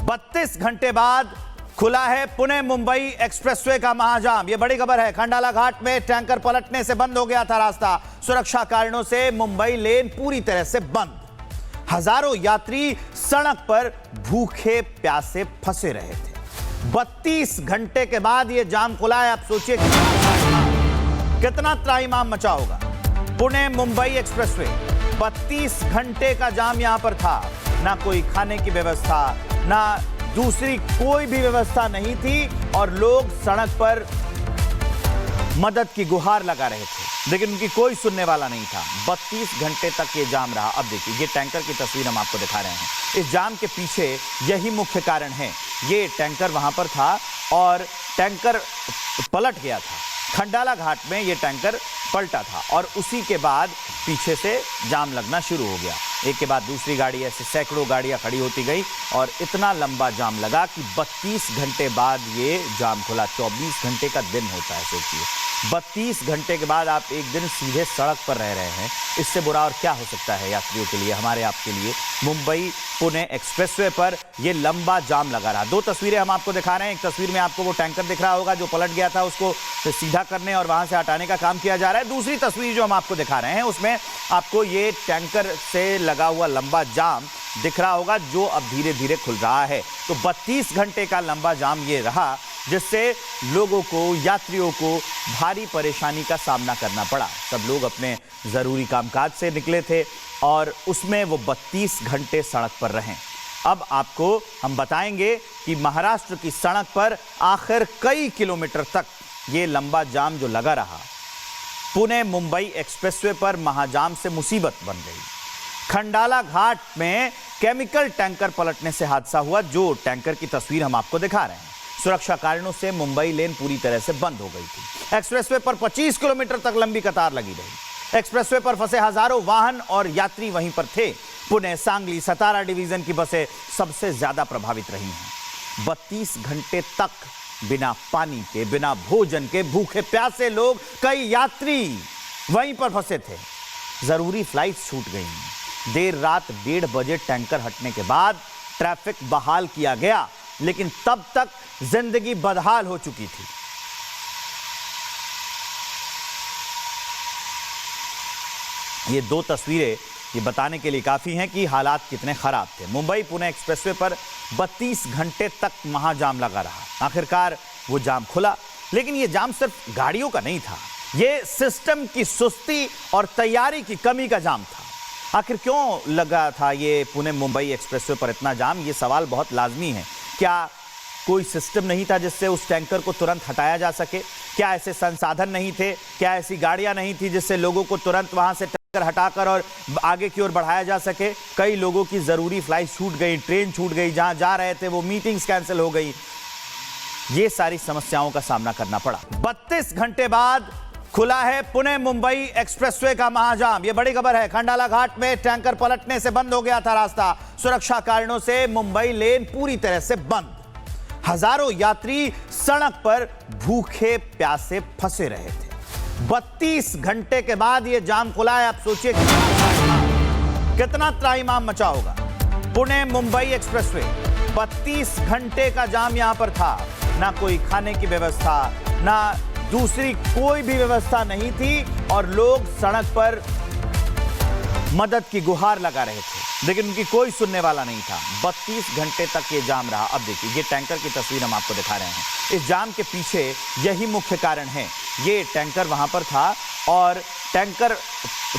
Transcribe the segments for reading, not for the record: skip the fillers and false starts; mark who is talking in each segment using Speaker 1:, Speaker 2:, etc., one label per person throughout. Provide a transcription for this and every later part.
Speaker 1: 32 घंटे बाद खुला है पुणे मुंबई एक्सप्रेसवे का महाजाम। यह बड़ी खबर है। खंडाला घाट में टैंकर पलटने से बंद हो गया था रास्ता। सुरक्षा कारणों से मुंबई लेन पूरी तरह से बंद। हजारों यात्री सड़क पर भूखे प्यासे फंसे रहे थे। 32 घंटे के बाद यह जाम खुला है। आप सोचिए कितना त्राहिमाम मचा होगा। पुणे मुंबई एक्सप्रेसवे 32 घंटे का जाम यहां पर था। ना कोई खाने की व्यवस्था, ना दूसरी कोई भी व्यवस्था नहीं थी और लोग सड़क पर मदद की गुहार लगा रहे थे, लेकिन उनकी कोई सुनने वाला नहीं था। 32 घंटे तक ये जाम रहा। अब देखिए, ये टैंकर की तस्वीर हम आपको दिखा रहे हैं। इस जाम के पीछे यही मुख्य कारण है। ये टैंकर वहां पर था और टैंकर पलट गया था। खंडाला घाट में ये टैंकर पलटा था और उसी के बाद पीछे से जाम लगना शुरू हो गया। एक के बाद दूसरी गाड़ी, ऐसे सैकड़ों गाड़ियां खड़ी होती गई और इतना लंबा जाम लगा कि 32 घंटे बाद ये जाम खुला। 24 घंटे का दिन होता है, सोचिए। 32 घंटे के बाद आप एक दिन सीधे सड़क पर रह रहे हैं। इससे बुरा और क्या हो सकता है यात्रियों के लिए, हमारे आपके लिए। मुंबई पुणे एक्सप्रेसवे पर यह लंबा जाम लगा रहा। दो तस्वीरें हम आपको दिखा रहे हैं। एक तस्वीर में आपको वो टैंकर दिख रहा होगा जो पलट गया था, उसको सीधा करने और वहां से हटाने का काम किया जा रहा है। दूसरी तस्वीर जो हम आपको दिखा रहे हैं उसमें आपको ये टैंकर से लगा हुआ लंबा जाम दिख रहा होगा जो अब धीरे धीरे खुल रहा है। तो 32 घंटे का लंबा जाम ये रहा, जिससे लोगों को, यात्रियों को भारी परेशानी का सामना करना पड़ा। सब लोग अपने जरूरी कामकाज से निकले थे और उसमें वो 32 घंटे सड़क पर रहे। अब आपको हम बताएंगे कि महाराष्ट्र की सड़क पर आखिर कई किलोमीटर तक ये लंबा जाम जो लगा रहा, पुणे मुंबई एक्सप्रेसवे पर महाजाम से मुसीबत बन गई। खंडाला घाट में केमिकल टैंकर पलटने से हादसा हुआ, जो टैंकर की तस्वीर हम आपको दिखा रहे हैं। सुरक्षा कारणों से मुंबई लेन पूरी तरह से बंद हो गई थी। एक्सप्रेसवे पर 25 किलोमीटर तक लंबी कतार लगी रही। एक्सप्रेसवे पर फंसे हजारों वाहन और यात्री वहीं पर थे। पुणे, सांगली, सतारा डिवीजन की बसें सबसे ज्यादा प्रभावित रही हैं। 32 घंटे तक बिना पानी के, बिना भोजन के, भूखे प्यासे लोग, कई यात्री वहीं पर फंसे थे। जरूरी फ्लाइट छूट गई। देर रात 1:30 बजे टैंकर हटने के बाद ट्रैफिक बहाल किया गया, लेकिन तब तक जिंदगी बदहाल हो चुकी थी। ये दो तस्वीरें ये बताने के लिए काफी हैं कि हालात कितने खराब थे। मुंबई पुणे एक्सप्रेसवे पर 32 घंटे तक महाजाम लगा रहा। आखिरकार वो जाम खुला, लेकिन ये जाम सिर्फ गाड़ियों का नहीं था। ये सिस्टम की सुस्ती और तैयारी की कमी का जाम था। आखिर क्यों लगा था ये पुणे मुंबई एक्सप्रेसवे पर इतना जाम? ये सवाल बहुत लाजमी है। क्या कोई सिस्टम नहीं था जिससे उस टैंकर को तुरंत हटाया जा सके? क्या ऐसे संसाधन नहीं थे? क्या ऐसी गाड़ियां नहीं थी जिससे लोगों को तुरंत वहां से टैंकर हटाकर और आगे की ओर बढ़ाया जा सके? कई लोगों की जरूरी फ्लाइट छूट गई, ट्रेन छूट गई, जहां जा रहे थे वो मीटिंग्स कैंसिल हो गई। ये सारी समस्याओं का सामना करना पड़ा। 32 घंटे बाद खुला है पुणे मुंबई एक्सप्रेसवे का महाजाम। यह बड़ी खबर है। खंडाला घाट में टैंकर पलटने से बंद हो गया था रास्ता। सुरक्षा कारणों से मुंबई लेन पूरी तरह से बंद। हजारों यात्री सड़क पर भूखे प्यासे फंसे रहे थे। 32 घंटे के बाद यह जाम खुला है। आप सोचिए कितना त्राहिमाम मचा होगा। पुणे मुंबई एक्सप्रेसवे 32 घंटे का जाम यहां पर था। ना कोई खाने की व्यवस्था, ना दूसरी कोई भी व्यवस्था नहीं थी और लोग सड़क पर मदद की गुहार लगा रहे थे, लेकिन उनकी कोई सुनने वाला नहीं था। 32 घंटे तक ये जाम रहा। अब देखिए, ये टैंकर की तस्वीर हम आपको दिखा रहे हैं। इस जाम के पीछे यही मुख्य कारण है। ये टैंकर वहां पर था और टैंकर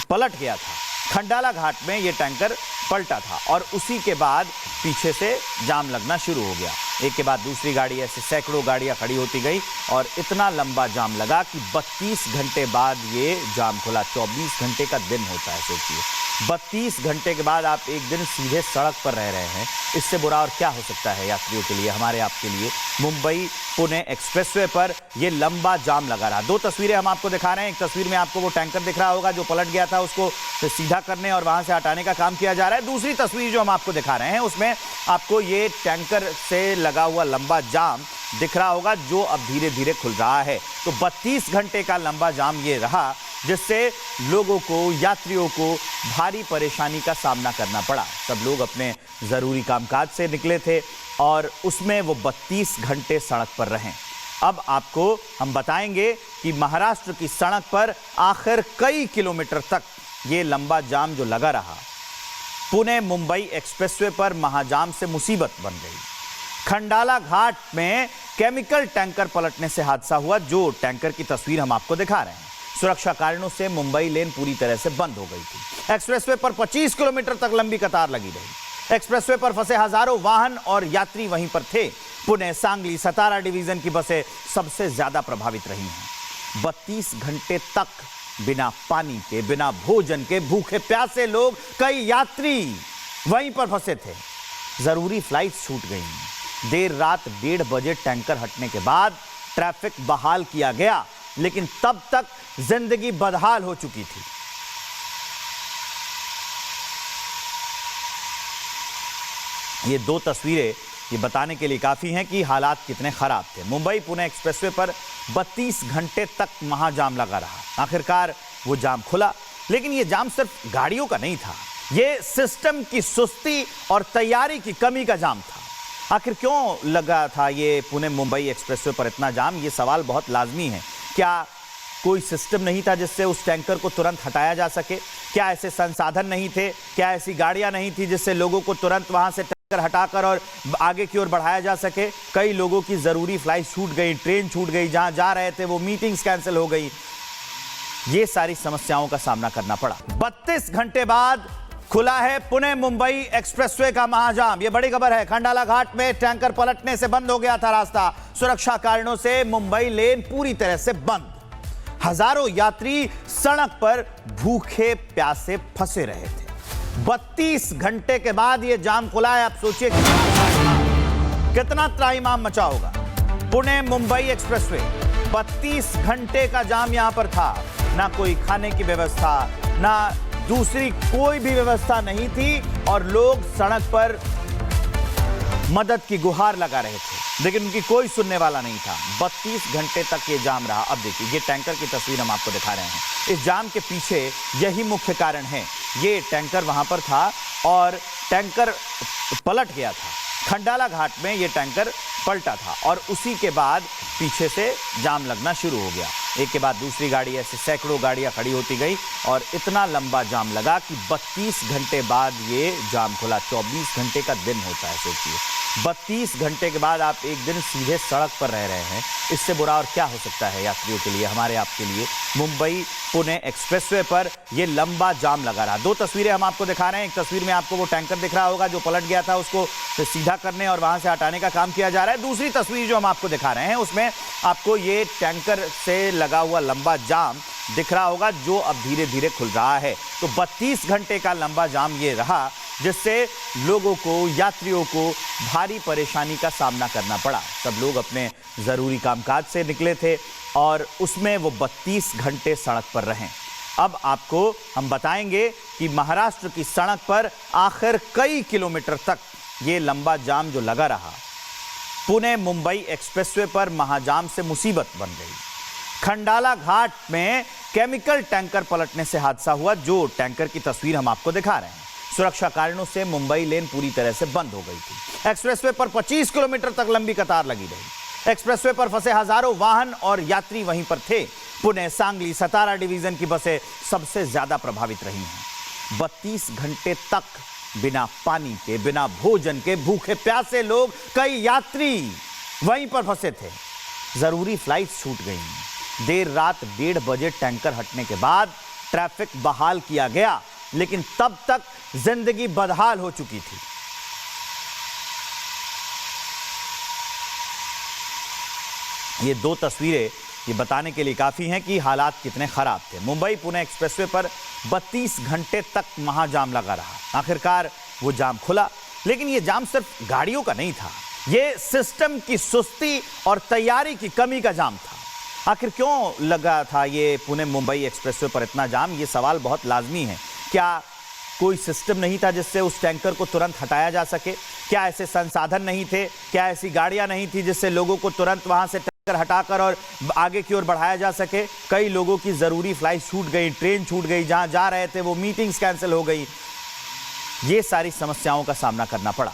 Speaker 1: पलट गया था। खंडाला घाट में ये टैंकर पलटा था और उसी के बाद पीछे से जाम लगना शुरू हो गया। एक के बाद दूसरी गाड़ी, ऐसे सैकड़ों गाड़ियां खड़ी होती गई और इतना लंबा जाम लगा कि 32 घंटे बाद ये जाम खुला। 24 घंटे का दिन होता है, सोचिए। 32 घंटे के बाद आप एक दिन सीधे सड़क पर रह रहे हैं। इससे बुरा और क्या हो सकता है यात्रियों के लिए, हमारे आपके लिए। मुंबई पुणे एक्सप्रेसवे पर यह लंबा जाम लगा रहा। दो तस्वीरें हम आपको दिखा रहे हैं। एक तस्वीर में आपको वो टैंकर दिख रहा होगा जो पलट गया था, उसको सीधा करने और वहां से हटाने का काम किया जा रहा है। दूसरी तस्वीर जो हम आपको दिखा रहे हैं उसमें आपको ये टैंकर से लगा हुआ लंबा जाम दिख रहा होगा जो अब धीरे धीरे खुल रहा है। तो 32 घंटे का लंबा जाम ये रहा, जिससे लोगों को, यात्रियों को भारी परेशानी का सामना करना पड़ा। सब लोग अपने जरूरी कामकाज से निकले थे और उसमें वो 32 घंटे सड़क पर रहे। अब आपको हम बताएंगे कि महाराष्ट्र की सड़क पर आखिर कई किलोमीटर तक ये लंबा जाम जो लगा रहा, पुणे मुंबई एक्सप्रेसवे पर महाजाम से मुसीबत बन गई। खंडाला घाट में केमिकल टैंकर पलटने से हादसा हुआ, जो टैंकर की तस्वीर हम आपको दिखा रहे हैं। सुरक्षा कारणों से मुंबई लेन पूरी तरह से बंद हो गई थी। एक्सप्रेसवे पर 25 किलोमीटर तक लंबी कतार लगी रही। एक्सप्रेसवे पर फंसे हजारों वाहन और यात्री वहीं पर थे। पुणे, सांगली, सतारा डिवीजन की बसें सबसे ज्यादा प्रभावित रही हैं। 32 घंटे तक बिना पानी के, बिना भोजन के, भूखे प्यासे लोग, कई यात्री वहीं पर फंसे थे। जरूरी फ्लाइट्स छूट गई। देर रात 1:30 बजे टैंकर हटने के बाद ट्रैफिक बहाल किया गया, लेकिन तब तक जिंदगी बदहाल हो चुकी थी। ये दो तस्वीरें ये बताने के लिए काफी हैं कि हालात कितने खराब थे। मुंबई पुणे एक्सप्रेसवे पर 32 घंटे तक महाजाम लगा रहा। आखिरकार वो जाम खुला, लेकिन ये जाम सिर्फ गाड़ियों का नहीं था, ये सिस्टम की सुस्ती और तैयारी की कमी का जाम था। आखिर क्यों लगा था ये पुणे मुंबई एक्सप्रेसवे पर इतना जाम? ये सवाल बहुत लाजमी है। क्या कोई सिस्टम नहीं था जिससे उस टैंकर को तुरंत हटाया जा सके? क्या ऐसे संसाधन नहीं थे? क्या ऐसी गाड़ियां नहीं थी जिससे लोगों को तुरंत वहां से टैंकर हटाकर और आगे की ओर बढ़ाया जा सके? कई लोगों की जरूरी फ्लाइट छूट गई, ट्रेन छूट गई, जहां जा रहे थे वो मीटिंग्स कैंसिल हो गई। ये सारी समस्याओं का सामना करना पड़ा। 32 घंटे बाद खुला है पुणे मुंबई एक्सप्रेसवे का महाजाम। यह बड़ी खबर है। खंडाला घाट में टैंकर पलटने से बंद हो गया था रास्ता। सुरक्षा कारणों से मुंबई लेन पूरी तरह से बंद। हजारों यात्री सड़क पर भूखे प्यासे फंसे रहे थे। 32 घंटे के बाद यह जाम खुला है। आप सोचिए कितना त्राहिमाम मचा होगा। पुणे मुंबई एक्सप्रेसवे 32 घंटे का जाम यहां पर था। ना कोई खाने की व्यवस्था, ना दूसरी कोई भी व्यवस्था नहीं थी और लोग सड़क पर मदद की गुहार लगा रहे थे, लेकिन उनकी कोई सुनने वाला नहीं था। 32 घंटे तक ये जाम रहा। अब देखिए, ये टैंकर की तस्वीर हम आपको दिखा रहे हैं। इस जाम के पीछे यही मुख्य कारण है। ये टैंकर वहां पर था और टैंकर पलट गया था। खंडाला घाट में ये टैंकर पलटा था और उसी के बाद पीछे से जाम लगना शुरू हो गया। एक के बाद दूसरी गाड़ी, ऐसे सैकड़ों गाड़ियां खड़ी होती गई और इतना लंबा जाम लगा कि 32 घंटे बाद ये जाम खुला। 24 घंटे का दिन होता है, सोचिए। 32 घंटे के बाद आप एक दिन सीधे सड़क पर रह रहे हैं। इससे बुरा और क्या हो सकता है यात्रियों के लिए, हमारे आपके लिए। मुंबई पुणे एक्सप्रेसवे पर यह लंबा जाम लगा रहा। दो तस्वीरें हम आपको दिखा रहे हैं। एक तस्वीर में आपको वो टैंकर दिख रहा होगा जो पलट गया था, उसको सीधा करने और वहां से हटाने का काम किया जा रहा है। दूसरी तस्वीर जो हम आपको दिखा रहे हैं उसमें आपको ये टैंकर से लगा हुआ लंबा जाम दिख रहा होगा, जो अब धीरे धीरे खुल रहा है। तो 32 घंटे का लंबा जाम ये रहा, जिससे लोगों को, यात्रियों को भारी परेशानी का सामना करना पड़ा। सब लोग अपने जरूरी कामकाज से निकले थे और उसमें वो 32 घंटे सड़क पर रहे। अब आपको हम बताएंगे कि महाराष्ट्र की सड़क पर आखिर कई किलोमीटर तक ये लंबा जाम जो लगा रहा, पुणे मुंबई एक्सप्रेसवे पर महाजाम से मुसीबत बन गई। खंडाला घाट में केमिकल टैंकर पलटने से हादसा हुआ, जो टैंकर की तस्वीर हम आपको दिखा रहे हैं। सुरक्षा कारणों से मुंबई लेन पूरी तरह से बंद हो गई थी। एक्सप्रेसवे पर 25 किलोमीटर तक लंबी कतार लगी रही। एक्सप्रेसवे पर फंसे हजारों वाहन और यात्री वहीं पर थे। पुणे, सांगली, सतारा डिवीजन की बसें सबसे ज्यादा प्रभावित रही हैं। 32 घंटे तक बिना पानी के, बिना भोजन के, भूखे प्यासे लोग, कई यात्री वहीं पर फंसे थे। जरूरी फ्लाइट्स छूट गई। देर रात 1:30 बजे टैंकर हटने के बाद ट्रैफिक बहाल किया गया, लेकिन तब तक जिंदगी बदहाल हो चुकी थी। ये दो तस्वीरें ये बताने के लिए काफी हैं कि हालात कितने खराब थे। मुंबई पुणे एक्सप्रेसवे पर 32 घंटे तक महाजाम लगा रहा। आखिरकार वो जाम खुला, लेकिन ये जाम सिर्फ गाड़ियों का नहीं था, ये सिस्टम की सुस्ती और तैयारी की कमी का जाम था। आखिर क्यों लगा था ये पुणे मुंबई एक्सप्रेसवे पर इतना जाम? ये सवाल बहुत लाजमी है। क्या कोई सिस्टम नहीं था जिससे उस टैंकर को तुरंत हटाया जा सके? क्या ऐसे संसाधन नहीं थे? क्या ऐसी गाड़ियां नहीं थी जिससे लोगों को तुरंत वहां से हटाकर और आगे की ओर बढ़ाया जा सके। कई लोगों की जरूरी फ्लाइट छूट गई, ट्रेन छूट गई, जहां जा रहे थे वो मीटिंग्स कैंसिल हो गई। ये सारी समस्याओं का सामना करना पड़ा।